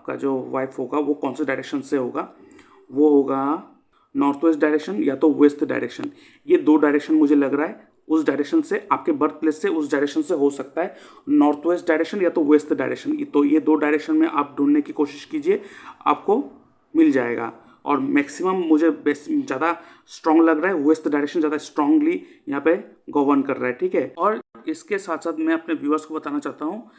आपका जो वाइफ होगा वो कौन से डायरेक्शन से होगा, वो होगा नॉर्थ वेस्ट डायरेक्शन या तो वेस्ट डायरेक्शन। ये दो डायरेक्शन मुझे लग रहा है उस डायरेक्शन से, आपके बर्थ प्लेस से उस डायरेक्शन से हो सकता है, नॉर्थ वेस्ट डायरेक्शन या तो वेस्ट डायरेक्शन। तो ये दो डायरेक्शन में आप ढूंढने की कोशिश कीजिए, आपको मिल जाएगा। और मैक्सिमम मुझे ज़्यादा स्ट्रॉन्ग लग रहा है वेस्ट डायरेक्शन, ज़्यादा स्ट्रांगली यहाँ पे गवर्न कर रहा है, ठीक है। और इसके साथ साथ मैं अपने व्यूअर्स को बताना चाहता हूँ,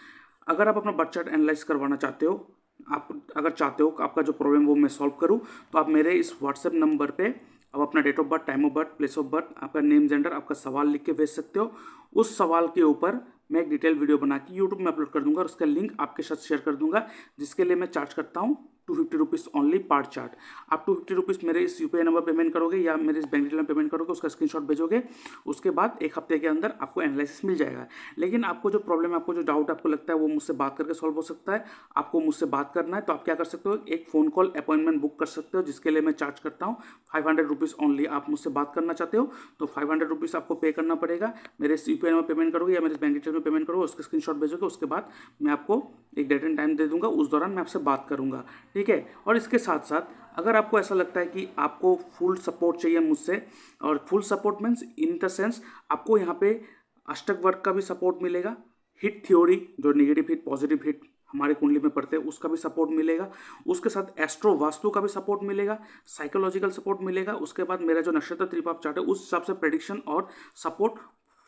अगर आप अपना बर्थ चार्ट एनालाइज करवाना चाहते हो, आप अगर चाहते हो कि आपका जो प्रॉब्लम वो मैं सॉल्व करूं, तो आप मेरे इस व्हाट्सएप नंबर पे आप अपना date of birth, time of birth, place of birth, आपका नेम, जेंडर, आपका सवाल लिख के भेज सकते हो। उस सवाल के ऊपर मैं एक डिटेल वीडियो बना के यूट्यूब में अपलोड कर दूंगा और उसका लिंक आपके साथ शेयर कर दूंगा, जिसके लिए मैं चार्ज करता हूँ 250 रुपीज़ ओनली पर चार्ट। आप 250 रुपीज़ मेरे इस यूपीआई नंबर पेमेंट करोगे या मेरे इस बैंक डिटेल में पेमेंट करोगे, उसका स्क्रीनशॉट भेजोगे, उसके बाद एक हफ्ते के अंदर आपको एनालिसिस मिल जाएगा। लेकिन आपको जो प्रॉब्लम है, आपको जो डाउट आपको लगता है, वो मुझसे बात करके सॉल्व हो सकता है। आपको मुझसे बात करना है तो आप क्या कर सकते हो, एक फ़ोन कॉल अपॉइंटमेंट बुक कर सकते हो, जिसके लिए मैं चार्ज करता हूँ 500 रुपीज़ ओनली। आप मुझसे बात करना चाहते हो तो 500 रुपीज़ आपको पे करना पड़ेगा। मेरे इस यूपीआई नंबर पेमेंट करोगे या मेरे बैंक डिटेल में पेमेंट करोगे, उसका स्क्रीनशॉट भेजोगे, उसके बाद मैं आपको एक डेट एंड टाइम दे दूंगा, उस दौरान मैं आपसे बात करूंगा, ठीक है। और इसके साथ साथ अगर आपको ऐसा लगता है कि आपको फुल सपोर्ट चाहिए मुझसे, और full support means in the sense आपको यहाँ पे अष्टक वर्ग का भी सपोर्ट मिलेगा, हिट थ्योरी जो नेगेटिव हिट पॉजिटिव हिट हमारे कुंडली में पढ़ते हैं उसका भी सपोर्ट मिलेगा, उसके साथ एस्ट्रो वास्तु का भी सपोर्ट मिलेगा, साइकोलॉजिकल सपोर्ट मिलेगा, उसके बाद मेरा जो नक्षत्र त्रिपाप चार्ट है उस हिसाब से प्रेडिक्शन और सपोर्ट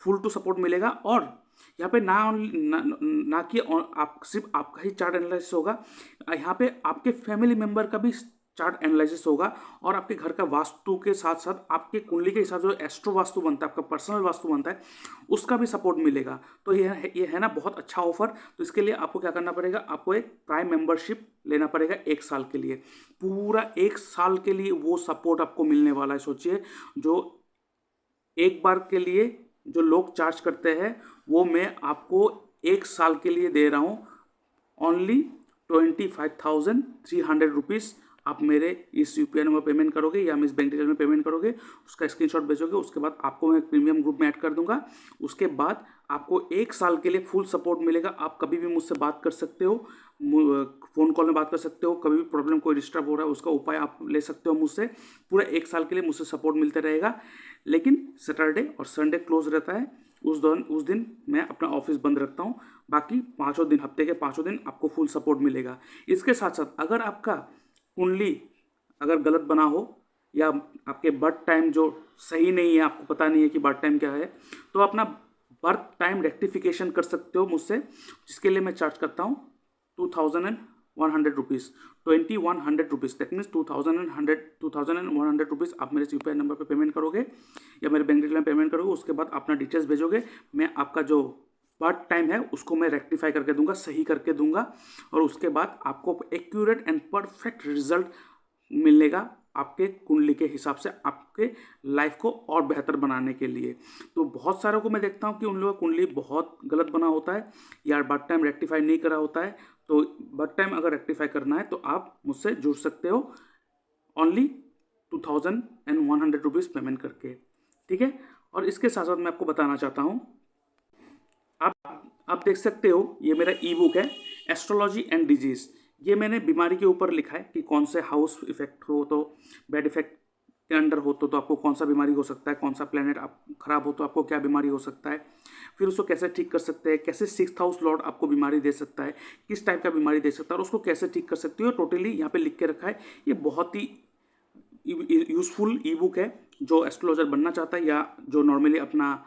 फुल टू सपोर्ट मिलेगा। और यहाँ पे ना कि आप सिर्फ आपका ही चार्ट एनालिसिस होगा, यहाँ पे आपके फैमिली मेंबर का भी चार्ट एनालिसिस होगा, और आपके घर का वास्तु के साथ साथ आपके कुंडली के हिसाब से जो एस्ट्रो वास्तु बनता है, आपका पर्सनल वास्तु बनता है, उसका भी सपोर्ट मिलेगा। तो ये है ना बहुत अच्छा ऑफर। तो इसके लिए आपको क्या करना पड़ेगा, आपको एक प्राइम मेंबरशिप लेना पड़ेगा 1 साल के लिए, पूरा 1 साल के लिए वो सपोर्ट आपको मिलने वाला है। सोचिए, जो एक बार के लिए जो लोग चार्ज करते हैं वो मैं आपको 1 साल के लिए दे रहा हूँ ओनली 25,300 रुपीज़। आप मेरे इस यूपीआई नंबर पेमेंट करोगे या मैं इस बैंक डिटेल में पेमेंट करोगे, उसका स्क्रीनशॉट भेजोगे, उसके बाद आपको मैं प्रीमियम ग्रुप में ऐड कर दूंगा। उसके बाद आपको 1 साल के लिए फुल सपोर्ट मिलेगा। आप कभी भी मुझसे बात कर सकते हो, फ़ोन कॉल में बात कर सकते हो, कभी भी प्रॉब्लम कोई डिस्टर्ब हो रहा है उसका उपाय आप ले सकते हो मुझसे। पूरा 1 साल के लिए मुझसे सपोर्ट मिलता रहेगा। लेकिन सैटरडे और संडे क्लोज रहता है, उस दिन मैं अपना ऑफिस बंद रखता हूँ। बाकी 5 दिन, हफ्ते के 5 दिन आपको फुल सपोर्ट मिलेगा। इसके साथ साथ अगर आपका कुंडली अगर गलत बना हो या आपके बर्थ टाइम जो सही नहीं है, आपको पता नहीं है कि बर्थ टाइम क्या है, तो अपना बर्थ टाइम रेक्टिफिकेशन कर सकते हो मुझसे, जिसके लिए मैं चार्ज करता हूँ 2,100 rupees, 2,100 rupees. That means 2,100 rupees आप मेरे यूपीआई नंबर पे पेमेंट करोगे या मेरे बैंक डिटेल में पेमेंट करोगे, उसके बाद अपना डिटेल्स भेजोगे, मैं आपका जो बर्थ टाइम है उसको मैं रेक्टिफाई करके दूंगा, सही करके दूंगा, और उसके बाद आपको एक्यूरेट एंड परफेक्ट रिजल्ट मिलेगा आपके कुंडली के हिसाब से, आपके लाइफ को और बेहतर बनाने के लिए। तो बहुत सारों को मैं देखता हूँ कि उन लोगों का कुंडली बहुत गलत बना होता है या बर्थ टाइम रेक्टिफाई नहीं करा होता है। तो बर्थ टाइम अगर रेक्टिफाई करना है तो आप मुझसे जुड़ सकते हो ओनली 2,100 रुपीज़ पेमेंट करके, ठीक है। और इसके साथ साथ मैं आपको बताना चाहता हूँ, आप देख सकते हो ये मेरा ई बुक है एस्ट्रोलॉजी एंड डिजीज़। ये मैंने बीमारी के ऊपर लिखा है कि कौन से हाउस इफेक्ट हो तो बैड इफेक्ट के अंडर हो तो आपको कौन सा बीमारी हो सकता है, कौन सा प्लेनेट आप खराब हो तो आपको क्या बीमारी हो सकता है, फिर उसको कैसे ठीक कर सकते हैं, कैसे 6th हाउस लॉर्ड आपको बीमारी दे सकता है, किस टाइप का बीमारी दे सकता है और उसको कैसे ठीक कर सकते हो, टोटली यहाँ पे लिख के रखा है। ये बहुत ही यूज़फुल ई बुक है। जो एस्ट्रोलॉजर बनना चाहता है या जो नॉर्मली अपना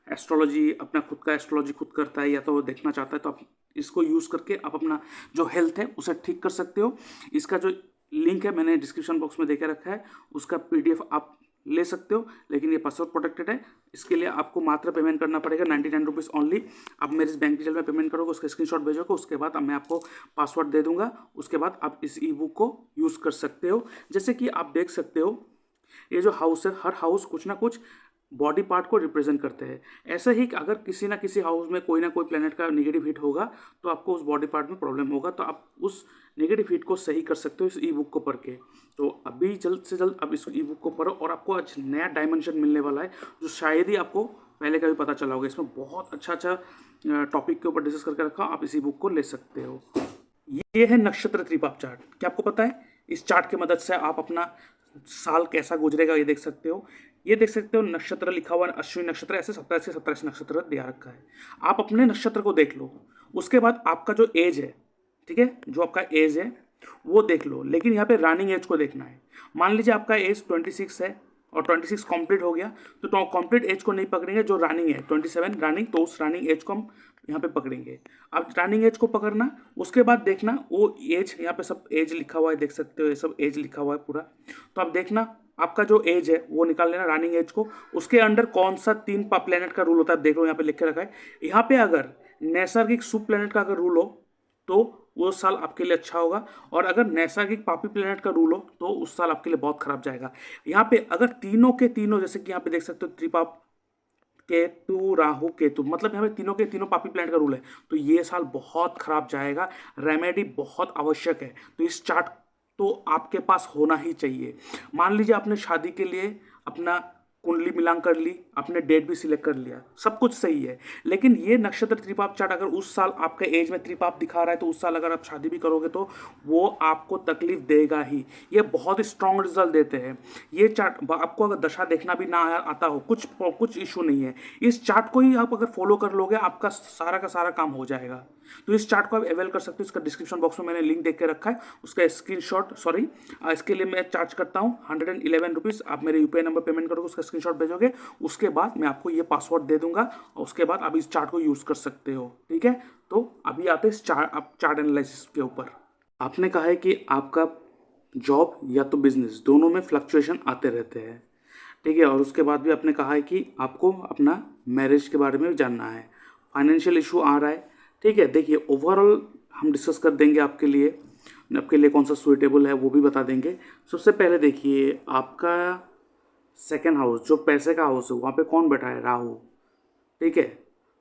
एस्ट्रोलॉजी, अपना खुद का एस्ट्रोलॉजी खुद करता है या तो देखना चाहता है, तो आप इसको यूज़ करके आप अपना जो हेल्थ है उसे ठीक कर सकते हो। इसका जो लिंक है मैंने डिस्क्रिप्शन बॉक्स में देके रखा है, उसका पीडीएफ आप ले सकते हो, लेकिन ये पासवर्ड प्रोटेक्टेड है। इसके लिए आपको मात्र पेमेंट करना पड़ेगा 99 रुपीज़ ओनली। आप मेरे इस बैंक डिटेल में पेमेंट करोगे, उसका स्क्रीनशॉट भेजोगे, उसके बाद मैं आपको पासवर्ड दे दूंगा, उसके बाद आप इस ई बुक को यूज़ कर सकते हो। जैसे कि आप देख सकते हो ये जो हाउस है, हर हाउस कुछ ना कुछ बॉडी पार्ट को रिप्रेजेंट करते हैं। ऐसे ही अगर किसी ना किसी हाउस में कोई ना कोई प्लेनेट का नेगेटिव हिट होगा तो आपको उस बॉडी पार्ट में प्रॉब्लम होगा, तो आप उस नेगेटिव हिट को सही कर सकते हो इस ई बुक को पढ़ के। तो अभी जल्द से जल्द अब इस ई बुक को पढ़ो और आपको आज नया डायमेंशन मिलने वाला है जो शायद ही आपको पहले का भी पता चला होगा। इसमें बहुत अच्छा टॉपिक के ऊपर डिस्कस करके रखा, आप इसी बुक को ले सकते हो। ये है नक्षत्र त्रिपाप चार्ट। क्या आपको पता है? इस चार्ट की मदद से आप अपना साल कैसा गुजरेगा ये देख सकते हो। ये देख सकते हो नक्षत्र लिखा हुआ है, अश्विनी नक्षत्र, ऐसे 27 से 27 नक्षत्र दिया रखा है। आप अपने नक्षत्र को देख लो, उसके बाद आपका जो एज है, ठीक है, जो आपका एज है वो देख लो, लेकिन यहाँ पे रनिंग एज को देखना है। मान लीजिए आपका एज 26 है और 26 कंप्लीट हो गया, तो कंप्लीट एज को नहीं पकड़ेंगे, जो रनिंग है 27 रनिंग, तो उस रनिंग एज को हम यहाँ पे पकड़ेंगे। अब रनिंग एज को पकड़ना, उसके बाद देखना वो एज, यहाँ पे सब एज लिखा हुआ है, देख सकते हो ये सब एज लिखा हुआ है पूरा। तो आप देखना आपका जो एज है वो निकाल लेना रनिंग एज को, उसके अंडर कौन सा 3 प्लेनेट का रूल होता है देख लो, यहाँ पे लिख के रखा है। यहाँ पे अगर नैसर्गिक शुभ प्लेनेट का अगर रूल हो तो वो साल आपके लिए अच्छा होगा, और अगर नैसर्गिक पापी प्लेनेट का रूल हो तो उस साल आपके लिए बहुत खराब जाएगा। यहाँ पे अगर तीनों के तीनों, जैसे कि यहाँ पे देख सकते हो त्रिपाप, केतु, राहु, केतु, मतलब यहाँ पे तीनों के तीनों पापी प्लेनेट का रूल है, तो ये साल बहुत खराब जाएगा। रेमेडी बहुत आवश्यक है, तो इस चार्ट तो आपके पास होना ही चाहिए। मान लीजिए आपने शादी के लिए अपना कुंडली मिलान कर ली, आपने डेट भी सिलेक्ट कर लिया, सब कुछ सही है, लेकिन ये नक्षत्र त्रिपाप चार्ट अगर उस साल आपके एज में त्रिपाप दिखा रहा है, तो उस साल अगर आप शादी भी करोगे तो वो आपको तकलीफ देगा ही। ये बहुत स्ट्रॉन्ग रिजल्ट देते हैं ये चार्ट। आपको अगर दशा देखना भी ना आता हो, कुछ इशू नहीं है, इस चार्ट को ही आप अगर फॉलो कर लोगे आपका सारा का सारा काम हो जाएगा। तो इस चार्ट को आप अवेल कर सकते हो, इसका डिस्क्रिप्शन बॉक्स में मैंने लिंक देख के रखा है, उसका स्क्रीनशॉट, सॉरी इसके लिए मैं चार्ज करता हूँ 111 रुपीज़। आप मेरे यूपीआई नंबर पेमेंट करोगे, उसका स्क्रीनशॉट भेजोगे, उसके बाद मैं आपको ये पासवर्ड दे दूंगा, और उसके बाद आप इस चार्ट को यूज़ कर सकते हो, ठीक है। तो अभी आते हैं इस चार्ट एनालिसिस के ऊपर। आपने कहा है कि आपका जॉब या तो बिजनेस, दोनों में फ्लक्चुएशन आते रहते हैं, ठीक है, और उसके बाद भी आपने कहा है कि आपको अपना मैरिज के बारे में जानना है, फाइनेंशियल इशू आ रहा है, ठीक है। देखिए ओवरऑल हम डिस्कस कर देंगे आपके लिए कौन सा सुइटेबल है वो भी बता देंगे। सबसे पहले देखिए आपका सेकेंड हाउस, जो पैसे का हाउस है, वहाँ पे कौन बैठा है? राहु, ठीक है।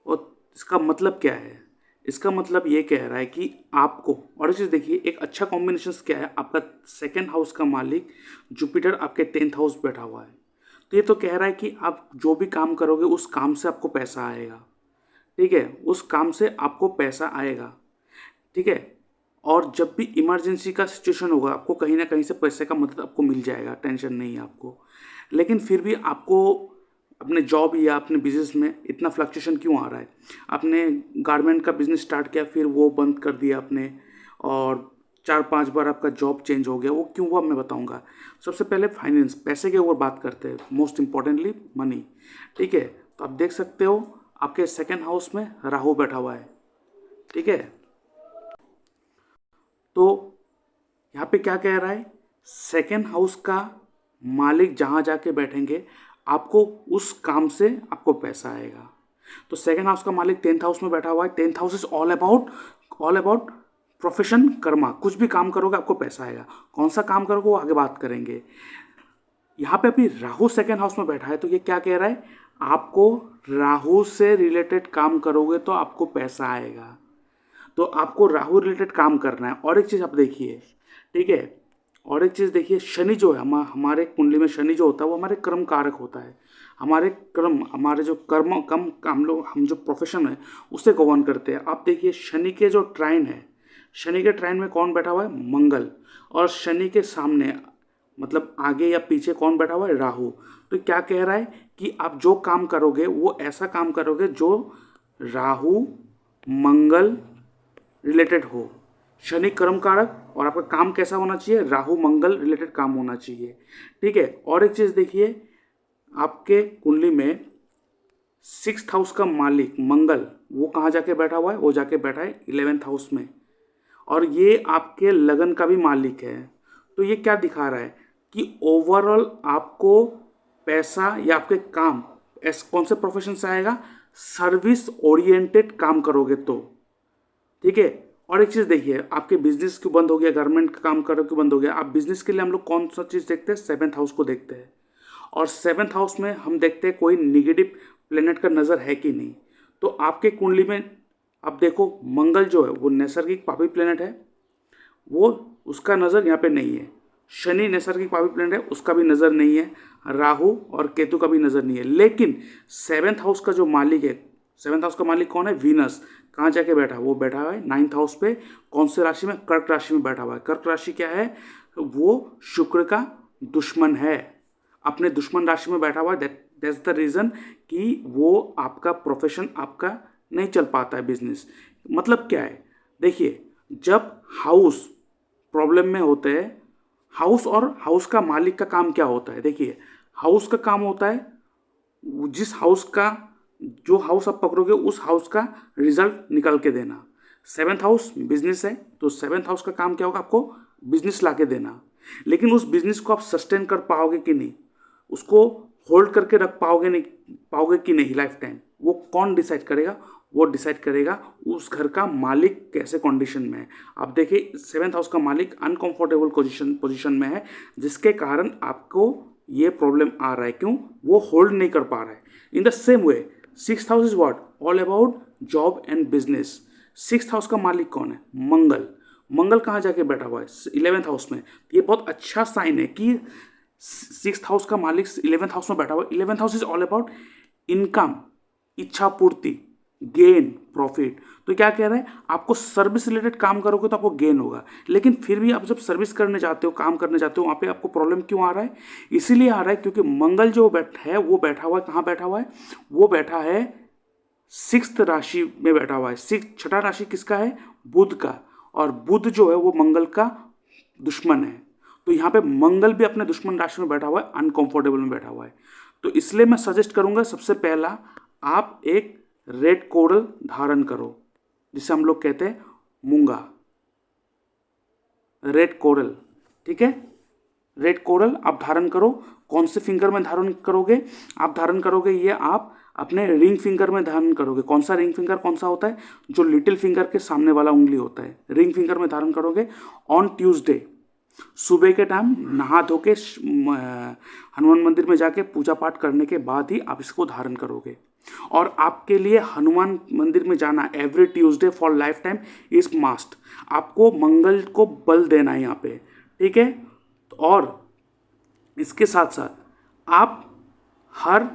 और इसका मतलब क्या है? इसका मतलब ये कह रहा है कि आपको, और चीज़ देखिए एक अच्छा कॉम्बिनेशन क्या है, आपका सेकेंड हाउस का मालिक जुपिटर आपके 10th हाउस बैठा हुआ है, तो ये तो कह रहा है कि आप जो भी काम करोगे उस काम से आपको पैसा आएगा, ठीक है, उस काम से आपको पैसा आएगा, ठीक है। और जब भी इमरजेंसी का सिचुएशन होगा आपको कहीं ना कहीं से पैसे का मदद आपको मिल जाएगा, टेंशन नहीं है आपको। लेकिन फिर भी आपको अपने जॉब या अपने बिजनेस में इतना फ्लक्चुएशन क्यों आ रहा है? आपने गारमेंट का बिजनेस स्टार्ट किया, फिर वो बंद कर दिया आपने, और 4-5 बार आपका जॉब चेंज हो गया, वो क्यों हुआ मैं बताऊंगा। सबसे पहले फाइनेंस, पैसे के ऊपर बात करते हैं, मोस्ट इम्पॉर्टेंटली मनी, ठीक है। तो आप देख सकते हो आपके सेकेंड हाउस में राहु बैठा हुआ है, ठीक है। तो यहाँ पे क्या कह रहा है? सेकेंड हाउस का मालिक जहाँ जाके बैठेंगे आपको उस काम से आपको पैसा आएगा। तो सेकेंड हाउस का मालिक 10th हाउस में बैठा हुआ है। 10th house is all about profession, Karma, कुछ भी काम करोगे आपको पैसा आएगा। कौन सा काम करोगे वो आगे बात करेंगे। यहाँ पे अभी राहु सेकेंड हाउस में बैठा है, तो ये क्या कह रहा है? आपको राहु से रिलेटेड काम करोगे तो आपको पैसा आएगा, तो आपको राहु रिलेटेड काम करना है। और एक चीज़ आप देखिए, ठीक है, और एक चीज़ देखिए, शनि जो है हमारे कुंडली में शनि जो होता है वो हमारे कर्म कारक होता है। हमारे कर्म, हमारे जो कर्म कम हम जो प्रोफेशन है उससे गवर्न करते हैं। आप देखिए शनि के जो ट्राइन है, शनि के ट्राइन में कौन बैठा हुआ है? मंगल। और शनि के सामने मतलब आगे या पीछे कौन बैठा हुआ है? राहु। तो क्या कह रहा है कि आप जो काम करोगे वो ऐसा काम करोगे जो राहु मंगल रिलेटेड हो। शनि कर्म कारक, और आपका काम कैसा होना चाहिए? राहु मंगल रिलेटेड काम होना चाहिए, ठीक है। और एक चीज़ देखिए, आपके कुंडली में 6th हाउस का मालिक मंगल वो कहाँ जाके बैठा हुआ है? वो जाके बैठा है 11th हाउस में, और ये आपके लगन का भी मालिक है। तो ये क्या दिखा रहा है कि ओवरऑल आपको पैसा या आपके काम कौन से प्रोफेशन से आएगा? सर्विस ओरिएंटेड काम करोगे तो, ठीक है। और एक चीज़ देखिए, आपके बिजनेस क्यों बंद हो गया, गवर्नमेंट का काम करो क्यों बंद हो गया? आप बिजनेस के लिए हम लोग कौन सा चीज़ देखते हैं? 7th हाउस को देखते हैं, और 7th हाउस में हम देखते हैं कोई निगेटिव प्लेनेट का नज़र है कि नहीं। तो आपके कुंडली में आप देखो मंगल जो है वो नैसर्गिक पापी प्लेनेट है, वो उसका नज़र यहाँ पे नहीं है। शनि नैसर्गिक पापी प्लेनेट है, उसका भी नज़र नहीं है। राहु और केतु का भी नज़र नहीं है। लेकिन 7th हाउस का जो मालिक है, 7th हाउस का मालिक कौन है? वीनस। कहाँ जाके बैठा? वो बैठा हुआ है 9th हाउस पे। कौन से राशि में? कर्क राशि में बैठा हुआ है। कर्क राशि क्या है? वो शुक्र का दुश्मन है, अपने दुश्मन राशि में बैठा हुआ है। दैट्स द रीज़न कि वो आपका प्रोफेशन आपका नहीं चल पाता है, बिजनेस। मतलब क्या है? देखिए, जब हाउस प्रॉब्लम में होते हैं, हाउस और हाउस का मालिक का काम क्या होता है? देखिए, हाउस का काम होता है जिस हाउस का, जो हाउस आप पकड़ोगे उस हाउस का रिजल्ट निकाल के देना। 7th हाउस बिजनेस है, तो 7th हाउस का काम क्या होगा? आपको बिजनेस ला के देना। लेकिन उस बिजनेस को आप सस्टेन कर पाओगे कि नहीं, उसको होल्ड करके रख पाओगे कि नहीं लाइफ टाइम, वो कौन डिसाइड करेगा? वो डिसाइड करेगा उस घर का मालिक कैसे कंडीशन में है। आप देखिए, 7th हाउस का मालिक अनकंफर्टेबल पोजीशन में है, जिसके कारण आपको ये प्रॉब्लम आ रहा है। क्यों? वो होल्ड नहीं कर पा रहा है। In the same way 6th house is what? All about job and business. 6th house का मालिक कौन है? मंगल। मंगल कहाँ जाके बैठा हुआ है? 11th हाउस में। ये बहुत अच्छा साइन है कि 6th हाउस का मालिक 11th हाउस में बैठा हुआ है। 11th house is all about income, इच्छा पूर्ति, गेन, प्रॉफिट। तो क्या कह रहे हैं? आपको सर्विस रिलेटेड काम करोगे तो आपको गेन होगा, लेकिन फिर भी आप जब सर्विस करने जाते हो, काम करने जाते हो, वहाँ पे आपको प्रॉब्लम क्यों आ रहा है? इसीलिए आ रहा है क्योंकि मंगल जो बैठा है वो बैठा हुआ है, कहाँ बैठा हुआ है? वो बैठा है 6th राशि में बैठा हुआ है। 6ठा राशि किसका है? बुध का। और बुध जो है वो मंगल का दुश्मन है। तो यहाँ पे मंगल भी अपने दुश्मन राशि में बैठा हुआ है, अनकंफर्टेबल में बैठा हुआ है। तो इसलिए मैं सजेस्ट करूंगा, सबसे पहला आप एक रेड कोरल धारण करो, जिसे हम लोग कहते हैं मूंगा, रेड कोरल। ठीक है, रेड कोरल आप धारण करो। कौन से फिंगर में धारण करोगे? आप धारण करोगे ये आप अपने रिंग फिंगर में धारण करोगे। कौन सा रिंग फिंगर? कौन सा होता है? जो लिटिल फिंगर के सामने वाला उंगली होता है, रिंग फिंगर में धारण करोगे। ऑन ट्यूसडे सुबह के टाइम नहा धो के हनुमान मंदिर में जाके पूजा पाठ करने के बाद ही आप इसको धारण करोगे। और आपके लिए हनुमान मंदिर में जाना every Tuesday for life time is must. आपको मंगल को बल देना है यहाँ पे। ठीक है, और इसके साथ साथ आप हर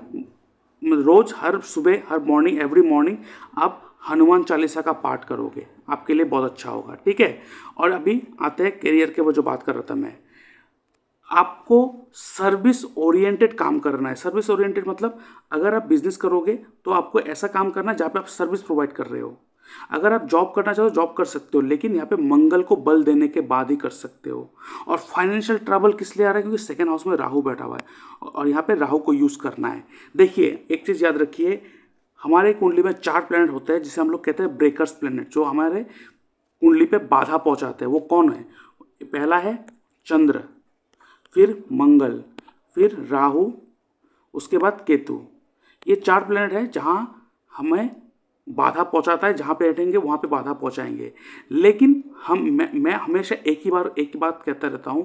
रोज, हर सुबह, हर मॉर्निंग, एवरी मॉर्निंग आप हनुमान चालीसा का पाठ करोगे, आपके लिए बहुत अच्छा होगा। ठीक है, और अभी आते हैं करियर के, वो जो बात कर रहा था मैं, आपको सर्विस ओरिएंटेड काम करना है। सर्विस ओरिएंटेड मतलब अगर आप बिजनेस करोगे तो आपको ऐसा काम करना है जहाँ पे आप सर्विस प्रोवाइड कर रहे हो। अगर आप जॉब करना चाहो तो जॉब कर सकते हो, लेकिन यहाँ पे मंगल को बल देने के बाद ही कर सकते हो। और फाइनेंशियल ट्रबल किस लिए आ रहा है? क्योंकि 2nd हाउस में राहु बैठा हुआ है और यहाँ पे राहु को यूज़ करना है। देखिए, एक चीज़ याद रखिए, हमारे कुंडली में 4 प्लैनेट होते हैं जिसे हम लोग कहते हैं ब्रेकर्स प्लैनेट, जो हमारे कुंडली पे बाधा पहुँचाते हैं। वो कौन है? पहला है चंद्र, फिर मंगल, फिर राहु, उसके बाद केतु। ये 4 प्लैनेट है जहाँ हमें बाधा पहुँचाता है, जहाँ पे बैठेंगे वहाँ पे बाधा पहुँचाएंगे। लेकिन मैं हमेशा एक ही बात कहता रहता हूँ,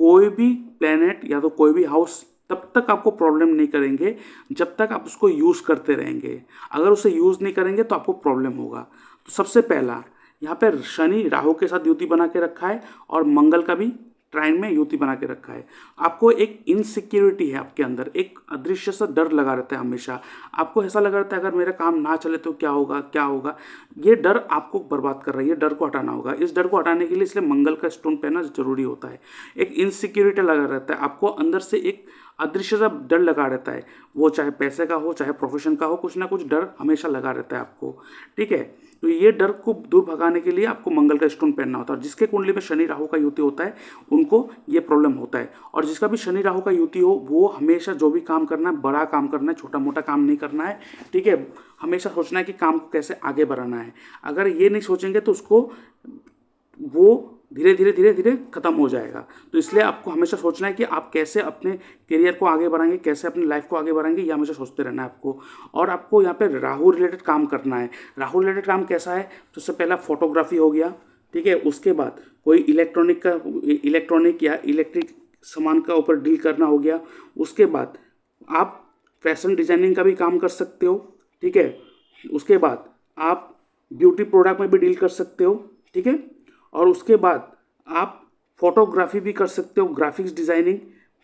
कोई भी प्लैनेट या तो कोई भी हाउस तब तक आपको प्रॉब्लम नहीं करेंगे जब तक आप उसको यूज़ करते रहेंगे। अगर उसे यूज़ नहीं करेंगे तो आपको प्रॉब्लम होगा। तो सबसे पहला यहाँ पर शनि राहु के साथ युति बना के रखा है और मंगल का भी ट्राइन में युति बना के रखा है। आपको एक इनसिक्योरिटी है आपके अंदर, एक अदृश्य सा डर लगा रहता है हमेशा। आपको ऐसा लगा रहता है अगर मेरा काम ना चले तो क्या होगा, क्या होगा। ये डर आपको बर्बाद कर रहा है, ये डर को हटाना होगा। इस डर को हटाने के लिए इसलिए मंगल का स्टोन पहनना जरूरी होता है। एक इनसिक्योरिटी लगा रहता है आपको अंदर से, एक अदृश्य सा डर लगा रहता है, वो चाहे पैसे का हो चाहे प्रोफेशन का हो, कुछ ना कुछ डर हमेशा लगा रहता है आपको। ठीक है, तो ये डर को दूर भगाने के लिए आपको मंगल का स्टोन पहनना होता है। जिसके कुंडली में शनि राहु का युति होता है उनको ये प्रॉब्लम होता है। और जिसका भी शनि राहु का युति हो वो हमेशा जो भी काम करना है बड़ा काम करना है, छोटा मोटा काम नहीं करना है। ठीक है, हमेशा सोचना है कि काम को कैसे आगे बढ़ाना है। अगर ये नहीं सोचेंगे तो उसको वो धीरे धीरे खत्म हो जाएगा। तो इसलिए आपको हमेशा सोचना है कि आप कैसे अपने करियर को आगे बढ़ाएंगे, कैसे अपनी लाइफ को आगे बढ़ाएंगे, ये हमेशा सोचते रहना है आपको। और आपको यहाँ पे राहु रिलेटेड काम करना है। राहु रिलेटेड काम कैसा है? तो उससे पहला फोटोग्राफी हो गया। ठीक है, उसके बाद कोई इलेक्ट्रॉनिक या इलेक्ट्रिक सामान का ऊपर डील करना हो गया। उसके बाद आप फैशन डिजाइनिंग का भी काम कर सकते हो। ठीक है, उसके बाद आप ब्यूटी प्रोडक्ट में भी डील कर सकते हो। ठीक है, और उसके बाद आप फोटोग्राफी भी कर सकते हो, ग्राफिक्स डिज़ाइनिंग।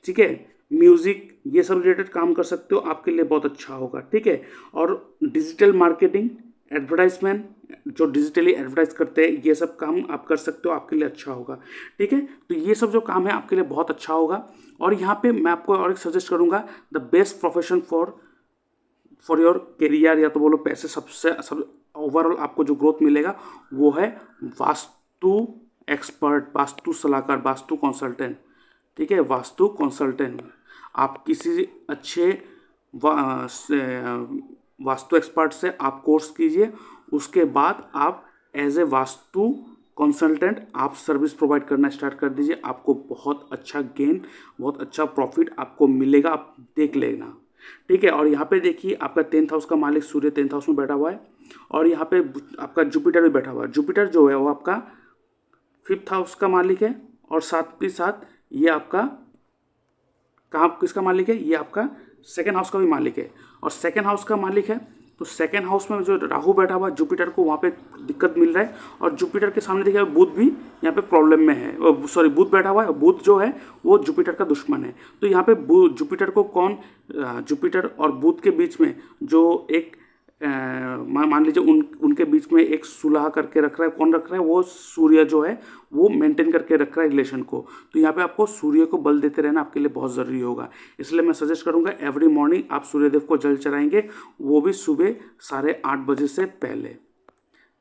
ठीक है, म्यूज़िक, ये सब रिलेटेड काम कर सकते हो, आपके लिए बहुत अच्छा होगा। ठीक है। और डिजिटल मार्केटिंग, एडवर्टाइजमेंट, जो डिजिटली एडवर्टाइज करते हैं, ये सब काम आप कर सकते हो, आपके लिए अच्छा होगा। ठीक है। तो ये सब जो काम है आपके लिए बहुत अच्छा होगा। और यहाँ पे मैं आपको और एक सजेस्ट करूँगा, the best profession for your career, या तो बोलो पैसे, सब ओवरऑल आपको जो ग्रोथ मिलेगा वो है वास्तु एक्सपर्ट, वास्तु सलाहकार, वास्तु कंसल्टेंट। ठीक है, वास्तु कंसल्टेंट। आप किसी अच्छे वास्तु एक्सपर्ट से आप कोर्स कीजिए, उसके बाद आप एज ए वास्तु कंसल्टेंट आप सर्विस प्रोवाइड करना स्टार्ट कर दीजिए। आपको बहुत अच्छा गेन, बहुत अच्छा प्रॉफिट आपको मिलेगा, आप देख लेना। ठीक है। और यहाँ पे देखिए आपका 10th हाउस का मालिक सूर्य 10th हाउस में बैठा हुआ है, और यहाँ पे आपका जुपिटर भी बैठा हुआ है। जुपिटर जो है वो आपका 5th हाउस का मालिक है, और साथ ही साथ ये आपका कहाँ किसका मालिक है, ये आपका 2nd हाउस का भी मालिक है। और 2nd हाउस का मालिक है, तो 2nd हाउस में जो राहु बैठा हुआ है, जुपिटर को वहाँ पे दिक्कत मिल रहा है। और जुपिटर के सामने देखिए बुध भी यहाँ पे प्रॉब्लम में है, सॉरी बुध बैठा हुआ है। बुध जो है वो जुपिटर का दुश्मन है। तो यहाँ पे जुपिटर को जुपिटर और बुध के बीच में जो एक मान लीजिए उनके बीच में एक सुलह करके रख रहा है। कौन रख रहा है, वो सूर्य जो है वो मेंटेन करके रख रहा है रिलेशन को। तो यहाँ पे आपको सूर्य को बल देते रहना आपके लिए बहुत ज़रूरी होगा। इसलिए मैं सजेस्ट करूँगा एवरी मॉर्निंग आप सूर्यदेव को जल चढ़ाएंगे, वो भी सुबह 8:30 बजे से पहले।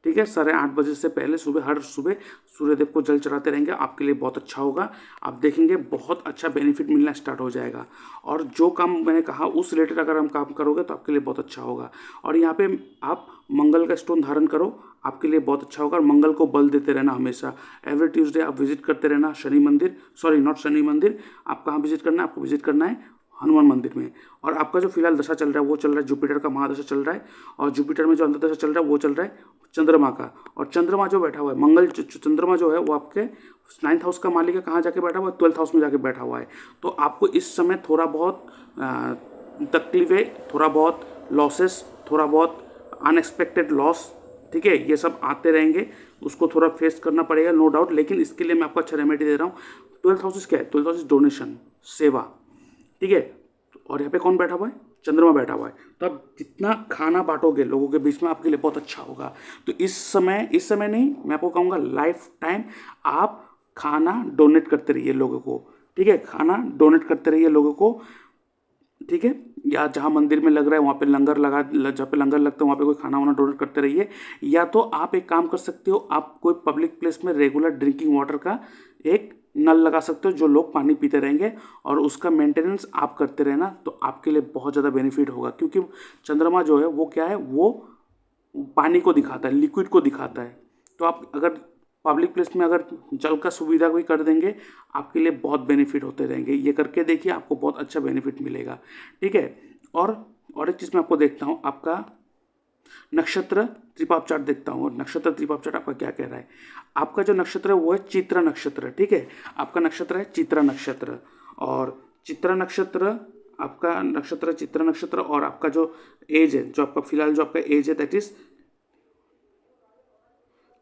ठीक है, 8:30 बजे से पहले हर सुबह सूर्यदेव को जल चढ़ाते रहेंगे, आपके लिए बहुत अच्छा होगा। आप देखेंगे बहुत अच्छा बेनिफिट मिलना स्टार्ट हो जाएगा। और जो काम मैंने कहा उस रिलेटेड अगर हम काम करोगे तो आपके लिए बहुत अच्छा होगा। और यहाँ पे आप मंगल का स्टोन धारण करो, आपके लिए बहुत अच्छा होगा। और मंगल को बल देते रहना हमेशा। एवरी ट्यूसडे आप विजिट करते रहना शनि मंदिर, सॉरी नॉट शनि मंदिर, आप कहाँ विजिट करना है, आपको विजिट करना है हनुमान मंदिर में। और आपका जो फिलहाल दशा चल रहा है वो चल रहा है जुपिटर का महादशा चल रहा है, और जुपिटर में जो अंतर्दशा चल रहा है वो चल रहा है चंद्रमा का। और चंद्रमा जो बैठा हुआ है मंगल, चंद्रमा जो है वो आपके 9th हाउस का मालिक है। कहाँ जाके बैठा हुआ है, 12th हाउस में जाके बैठा हुआ है। तो आपको इस समय थोड़ा बहुत तकलीफें, थोड़ा बहुत लॉसेस, थोड़ा बहुत अनएक्सपेक्टेड लॉस, ठीक है, ये सब आते रहेंगे, उसको थोड़ा फेस करना पड़ेगा नो डाउट। लेकिन इसके लिए मैं आपको अच्छा रेमेडी दे रहा हूँ। 12th हाउस क्या है, 12th हाउस डोनेशन, सेवा। ठीक है। और यहाँ पे कौन बैठा हुआ है, चंद्रमा बैठा हुआ है। तो आप जितना खाना बांटोगे लोगों के बीच में आपके लिए बहुत अच्छा होगा। तो इस समय नहीं, मैं आपको कहूँगा लाइफ टाइम आप खाना डोनेट करते रहिए लोगों को। ठीक है, खाना डोनेट करते रहिए लोगों को। ठीक है, या जहाँ मंदिर में लग रहा है वहाँ पे लंगर जहाँ पे लंगर लगता है वहाँ पे कोई खाना वाना डोनेट करते रहिए। या तो आप एक काम कर सकते हो, आप कोई पब्लिक प्लेस में रेगुलर ड्रिंकिंग वाटर का एक नल लगा सकते हो, जो लोग पानी पीते रहेंगे, और उसका मेंटेनेंस आप करते रहना। तो आपके लिए बहुत ज़्यादा बेनिफिट होगा, क्योंकि चंद्रमा जो है वो क्या है, वो पानी को दिखाता है, लिक्विड को दिखाता है। तो आप अगर पब्लिक प्लेस में अगर जल का सुविधा भी कर देंगे, आपके लिए बहुत बेनिफिट होते रहेंगे। ये करके देखिए, आपको बहुत अच्छा बेनिफिट मिलेगा। ठीक है। और एक चीज़ मैं आपको देखता हूँ, आपका नक्षत्र त्रिपाप चार्ट देखता हूँ, और नक्षत्र त्रिपाप चार्ट आपका क्या कह रहा है। आपका जो नक्षत्र है वो है चित्रा नक्षत्र। ठीक है, आपका नक्षत्र है चित्रा नक्षत्र, और चित्रा नक्षत्र आपका नक्षत्र चित्रा नक्षत्र। और आपका जो एज है, जो आपका फिलहाल जो आपका एज है दैट इज,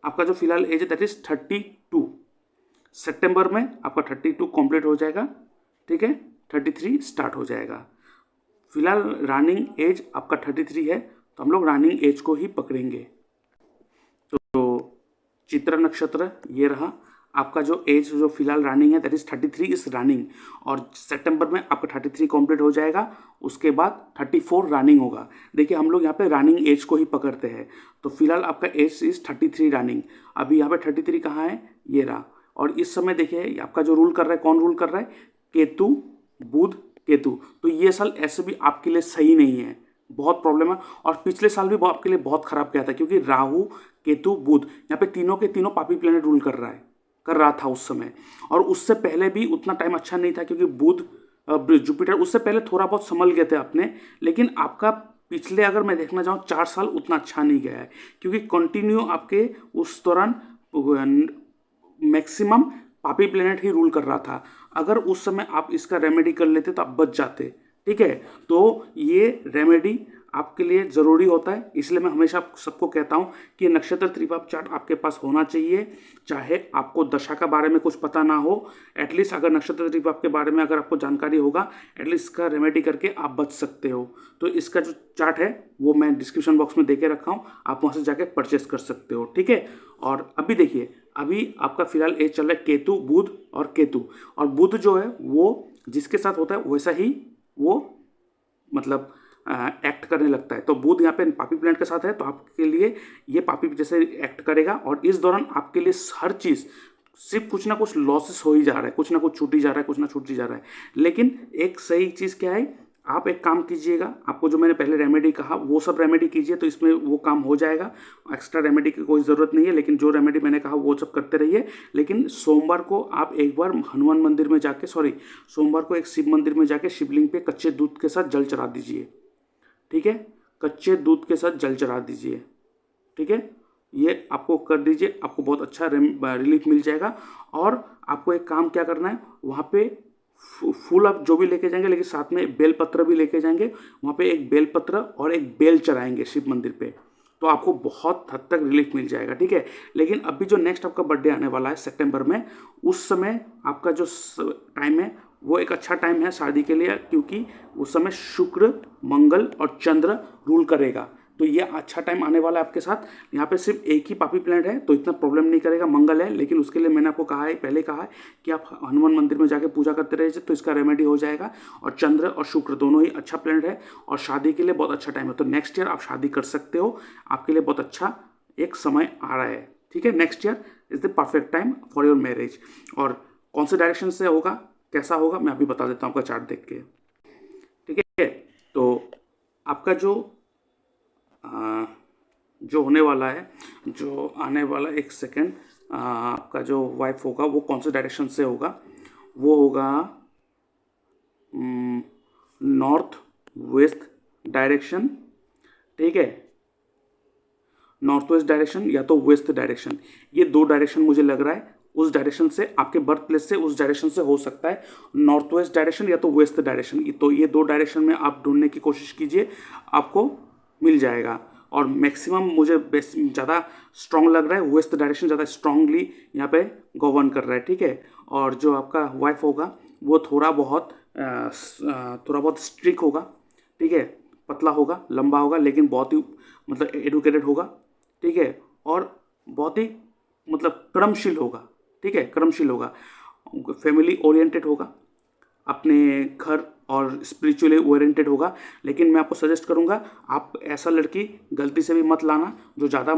आपका जो फिलहाल एज है दैट इज 32। सितंबर में आपका 32 कंप्लीट हो जाएगा। ठीक है, 33 स्टार्ट हो जाएगा। फिलहाल रनिंग एज आपका 33 है, तो हम लोग रनिंग एज को ही पकड़ेंगे। तो चित्रा नक्षत्र ये रहा। आपका जो एज जो फिलहाल रनिंग है दैट इज 33 इज रनिंग, और सितंबर में आपका 33 कंप्लीट हो जाएगा। उसके बाद 34 रनिंग होगा। देखिए हम लोग यहाँ पे रनिंग एज को ही पकड़ते हैं। तो फिलहाल आपका एज इज 33 रनिंग। अभी यहाँ पे 33 कहाँ है, ये रहा। और इस समय देखिए आपका जो रूल कर रहा है, कौन रूल कर रहा है, केतु, बुध, केतु। तो ये साल ऐसे भी आपके लिए सही नहीं है, बहुत प्रॉब्लम है। और पिछले साल भी आपके लिए बहुत खराब गया था, क्योंकि राहु, केतु, बुध यहाँ पे तीनों के तीनों पापी प्लेनेट रूल कर रहा था उस समय। और उससे पहले भी उतना टाइम अच्छा नहीं था, क्योंकि बुध, जुपिटर उससे पहले थोड़ा बहुत संभल गए थे अपने। लेकिन आपका पिछले अगर मैं देखना चाहूँ 4 साल उतना अच्छा नहीं गया है, क्योंकि कंटिन्यू आपके उस दौरान मैक्सिमम पापी प्लेनेट ही रूल कर रहा था। अगर उस समय आप इसका रेमेडी कर लेते तो आप बच जाते। ठीक है, तो ये रेमेडी आपके लिए ज़रूरी होता है। इसलिए मैं हमेशा सबको कहता हूँ कि नक्षत्र त्रिपाप चार्ट आपके पास होना चाहिए, चाहे आपको दशा का बारे में कुछ पता ना हो। एटलीस्ट अगर नक्षत्र त्रिपाप के बारे में अगर आपको जानकारी होगा, एटलीस्ट इसका रेमेडी करके आप बच सकते हो। तो इसका जो चार्ट है वो मैं डिस्क्रिप्शन बॉक्स में दे के रखा हूँ, आप वहाँ से जाके परचेस कर सकते हो, ठीक है। और अभी देखिए, अभी आपका फिलहाल एज चल रहा है केतु, बुध और केतु। और बुध जो है वो जिसके साथ होता है वैसा ही वो मतलब एक्ट करने लगता है। तो बुध यहाँ पे पापी प्लैनेट के साथ है, तो आपके लिए ये पापी जैसे एक्ट करेगा। और इस दौरान आपके लिए हर चीज़ सिर्फ कुछ ना कुछ लॉसेस हो ही जा रहा है, कुछ ना कुछ छूट ही जा रहा है, कुछ ना छूट ही जा रहा है। लेकिन एक सही चीज़ क्या है, आप एक काम कीजिएगा, आपको जो मैंने पहले रेमेडी कहा वो सब रेमेडी कीजिए, तो इसमें वो काम हो जाएगा। एक्स्ट्रा रेमेडी की कोई ज़रूरत नहीं है, लेकिन जो रेमेडी मैंने कहा वो सब करते रहिए। लेकिन सोमवार को आप एक बार हनुमान मंदिर में जाके सोमवार को एक शिव मंदिर में जाके शिवलिंग पे कच्चे दूध के साथ जल चढ़ा दीजिए, ठीक है। कच्चे दूध के साथ जल चढ़ा दीजिए, ठीक है। ये आपको कर दीजिए, आपको बहुत अच्छा रिलीफ मिल जाएगा। और आपको एक काम क्या करना है, वहाँ पे फूल आप जो भी लेके जाएंगे, लेकिन साथ में बेलपत्र भी लेके जाएंगे। वहाँ पे एक बेलपत्र और एक बेल चढ़ाएंगे शिव मंदिर पे, तो आपको बहुत हद तक रिलीफ मिल जाएगा, ठीक है। लेकिन अभी जो नेक्स्ट आपका बर्थडे आने वाला है सितंबर में, उस समय आपका जो टाइम है वो एक अच्छा टाइम है शादी के लिए, क्योंकि उस समय शुक्र, मंगल और चंद्र रूल करेगा। तो ये अच्छा टाइम आने वाला है आपके साथ। यहाँ पे सिर्फ एक ही पापी प्लैनेट है, तो इतना प्रॉब्लम नहीं करेगा, मंगल है। लेकिन उसके लिए मैंने आपको कहा है, पहले कहा है कि आप हनुमान मंदिर में जाके पूजा करते रहिए, तो इसका रेमेडी हो जाएगा। और चंद्र और शुक्र दोनों ही अच्छा प्लैनेट है, और शादी के लिए बहुत अच्छा टाइम है। तो नेक्स्ट ईयर आप शादी कर सकते हो, आपके लिए बहुत अच्छा एक समय आ रहा है, ठीक है। Next year is the perfect time for your marriage. और कौन से डायरेक्शन से होगा, कैसा होगा, मैं अभी बता देता हूँ आपका चार्ट देख के, ठीक है। तो आपका जो होने वाला है, जो आने वाला, एक सेकेंड, आपका जो वाइफ होगा वो कौन से डायरेक्शन से होगा, वो होगा नॉर्थ वेस्ट डायरेक्शन, ठीक है। नॉर्थ वेस्ट डायरेक्शन या तो वेस्ट डायरेक्शन, ये दो डायरेक्शन मुझे लग रहा है। उस डायरेक्शन से आपके बर्थ प्लेस से उस डायरेक्शन से हो सकता है नॉर्थ वेस्ट डायरेक्शन या तो वेस्ट डायरेक्शन। तो ये दो डायरेक्शन में आप ढूंढने की कोशिश कीजिए, आपको मिल जाएगा। और मैक्सिमम मुझे ज़्यादा स्ट्रॉन्ग लग रहा है, वेस्ट डायरेक्शन ज़्यादा स्ट्रांगली यहाँ पे गवर्न कर रहा है, ठीक है। और जो आपका वाइफ होगा वो थोड़ा बहुत स्ट्रिक्ट होगा, ठीक है। पतला होगा, लंबा होगा, लेकिन बहुत ही मतलब एडुकेटेड होगा, ठीक है। और बहुत ही मतलब कर्मशील होगा, ठीक है, कर्मशील होगा। फैमिली ओरिएंटेड होगा, अपने घर और स्पिरिचुअली ओरिएंटेड होगा। लेकिन मैं आपको सजेस्ट करूंगा, आप ऐसा लड़की गलती से भी मत लाना जो ज़्यादा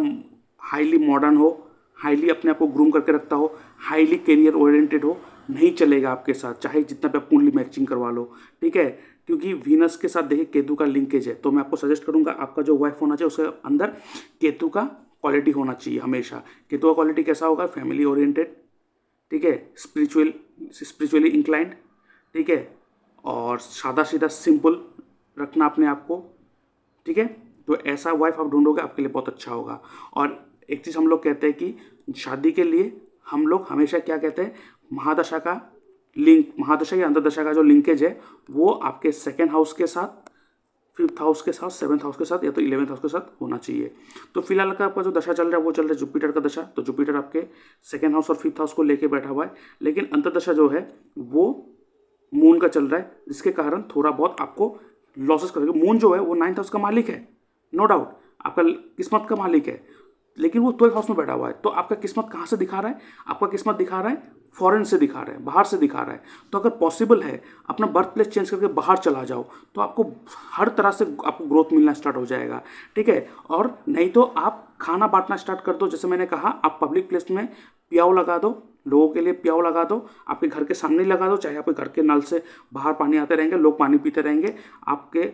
हाईली मॉडर्न हो, हाईली अपने आप को ग्रूम करके रखता हो, हाईली करियर ओरिएंटेड हो। नहीं चलेगा आपके साथ, चाहे जितना भी आप कुंडली मैचिंग करवा लो, ठीक है। क्योंकि वीनस के साथ देखिए केतु का लिंकेज है। तो मैं आपको सजेस्ट करूंगा, आपका जो वाइफ होना चाहिए उसके अंदर केतु का क्वालिटी होना चाहिए हमेशा। केतु का क्वालिटी कैसा होगा, फैमिली ओरिएंटेड, ठीक है, स्पिरिचुअली इंक्लाइंड, ठीक है। और सादा सीधा सिंपल रखना अपने आप को, ठीक है। तो ऐसा वाइफ आप ढूंढोगे, आपके लिए बहुत अच्छा होगा। और एक चीज़ हम लोग कहते हैं कि शादी के लिए हम लोग हमेशा क्या कहते हैं, महादशा का लिंक, महादशा या अंतर्दशा का जो लिंकेज है वो आपके सेकेंड हाउस के साथ, फिफ्थ हाउस के साथ, सेवन्थ हाउस के साथ या तो 11th हाउस के साथ होना चाहिए। तो फिलहाल का आपका जो दशा चल रहा है वो चल रहा है जुपिटर का दशा। तो जुपिटर आपके सेकेंड हाउस और फिफ्थ हाउस को लेके बैठा हुआ है। लेकिन अंतर्दशा जो है वो मून का चल रहा है, जिसके कारण थोड़ा बहुत आपको लॉसेस करेगा। मून जो है वो 9th हाउस का मालिक है, नो डाउट, आपका किस्मत का मालिक है, लेकिन वो 12th हाउस में बैठा हुआ है। तो आपका किस्मत कहाँ से दिखा रहा है, आपका किस्मत दिखा रहा है फॉरेन से दिखा रहा है, बाहर से दिखा रहा है। तो अगर पॉसिबल है अपना बर्थ प्लेस चेंज करके बाहर चला जाओ, तो आपको हर तरह से आपको ग्रोथ मिलना स्टार्ट हो जाएगा, ठीक है। और नहीं तो आप खाना बांटना स्टार्ट कर दो। जैसे मैंने कहा, आप पब्लिक प्लेस में प्याऊ लगा दो, लोगों के लिए प्याऊ लगा दो, आपके घर के सामने लगा दो, चाहे आपके घर के नल से बाहर पानी आते रहेंगे, लोग पानी पीते रहेंगे, आपके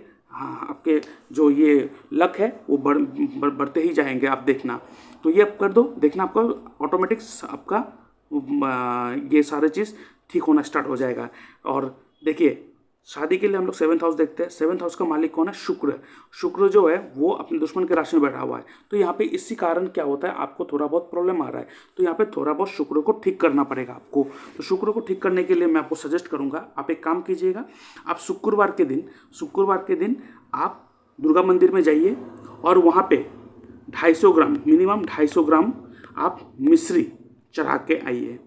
जो ये लक है वो बढ़ते ही जाएंगे, आप देखना। तो ये आप कर दो, देखना आपका ऑटोमेटिक आपका ये सारे चीज़ ठीक होना स्टार्ट हो जाएगा। और देखिए, शादी के लिए हम लोग 7th हाउस देखते हैं। 7th हाउस का मालिक कौन है, शुक्र। शुक्र जो है वो अपने दुश्मन के राशि में बैठा हुआ है। तो यहाँ पे इसी कारण क्या होता है, आपको थोड़ा बहुत प्रॉब्लम आ रहा है, तो यहाँ पे थोड़ा बहुत शुक्र को ठीक करना पड़ेगा आपको। तो शुक्र को ठीक करने के लिए मैं आपको सजेस्ट करूँगा, आप एक काम कीजिएगा, आप शुक्रवार के दिन आप दुर्गा मंदिर में जाइए और वहाँ पे 250 ग्राम, मिनिमम 250 ग्राम आप मिश्री चढ़ा के आइए।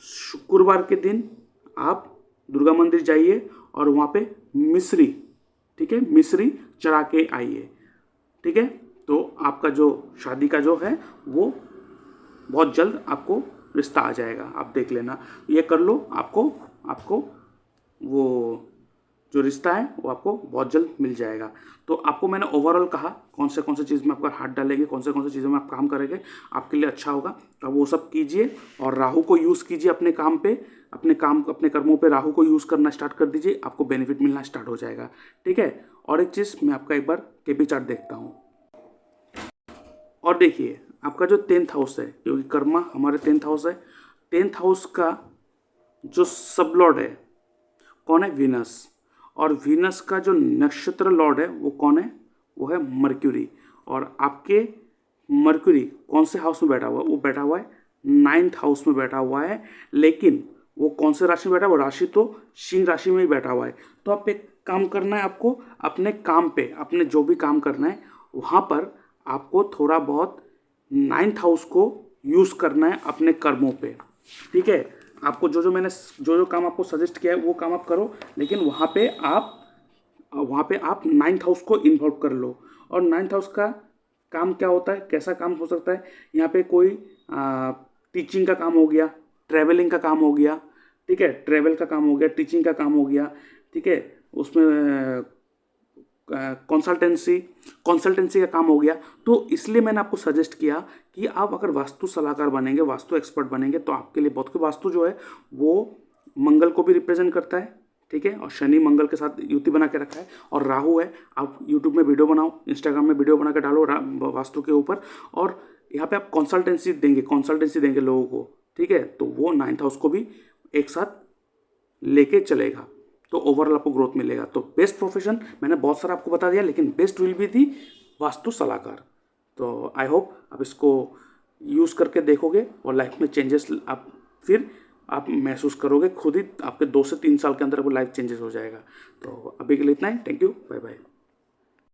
शुक्रवार के दिन आप दुर्गा मंदिर जाइए और वहाँ पे मिश्री, ठीक है, मिश्री चढ़ा के आइए। ठीक है, तो आपका जो शादी का जो है वो बहुत जल्द आपको रिश्ता आ जाएगा। आप देख लेना, ये कर लो, आपको वो जो रिश्ता है वो आपको बहुत जल्द मिल जाएगा। तो आपको मैंने ओवरऑल कहा कौन से चीज़ में आपका हाथ डालेंगे, कौन से चीज़ों में आप काम करेंगे आपके लिए अच्छा होगा, तो वो सब कीजिए। और राहु को यूज़ कीजिए अपने काम पे, अपने कर्मों पे राहु को यूज़ करना स्टार्ट कर दीजिए, आपको बेनिफिट मिलना स्टार्ट हो जाएगा। ठीक है, और एक चीज़ मैं आपका एक बार केपी चार्ट देखता हूँ। और देखिए आपका जो 10th हाउस है, क्योंकि कर्मा हमारे 10th हाउस है, 10th हाउस का जो सब लॉर्ड है कौन है? वीनस। और वीनस का जो नक्षत्र लॉर्ड है वो कौन है? वो है मर्क्यूरी। और आपके मर्क्यूरी कौन से हाउस में बैठा हुआ है? वो बैठा हुआ है 9th हाउस में बैठा हुआ है। लेकिन वो कौन से राशि में बैठा हुआ? राशि तो सिंह राशि में ही बैठा हुआ है। तो आप एक काम करना है, आपको अपने काम पे, अपने जो भी काम करना है वहाँ पर आपको थोड़ा बहुत 9th हाउस को यूज़ करना है अपने कर्मों पे। ठीक है, आपको मैंने जो काम आपको सजेस्ट किया है वो काम आप करो, लेकिन वहाँ पे आप 9th हाउस को इन्वॉल्व कर लो। और 9th हाउस का काम क्या होता है, कैसा काम हो सकता है? यहाँ पे कोई टीचिंग का काम हो गया, ट्रैवलिंग का काम हो गया, ठीक है, ट्रैवल का काम हो गया, टीचिंग का काम हो गया, ठीक है, उसमें कंसल्टेंसी का काम हो गया। तो इसलिए मैंने आपको सजेस्ट किया कि आप अगर वास्तु सलाहकार बनेंगे, वास्तु एक्सपर्ट बनेंगे, तो आपके लिए बहुत, वास्तु जो है वो मंगल को भी रिप्रेजेंट करता है, ठीक है, और शनि मंगल के साथ युति बना के रखा है, और राहु है। आप यूट्यूब में वीडियो बनाओ, इंस्टाग्राम में वीडियो बना के डालो वास्तु के ऊपर, और यहाँ पे आप कंसल्टेंसी देंगे लोगों को, ठीक है, तो वो 9th हाउस को भी एक साथ लेके चलेगा, तो ओवरऑल आपको ग्रोथ मिलेगा। तो बेस्ट प्रोफेशन मैंने बहुत सारा आपको बता दिया, लेकिन बेस्ट विल भी थी वास्तु सलाहकार। तो आई होप आप इसको यूज़ करके देखोगे और लाइफ में चेंजेस आप महसूस करोगे खुद ही। आपके 2 से 3 साल के अंदर वो लाइफ चेंजेस हो जाएगा। तो अभी के लिए इतना ही। Thank you, bye bye.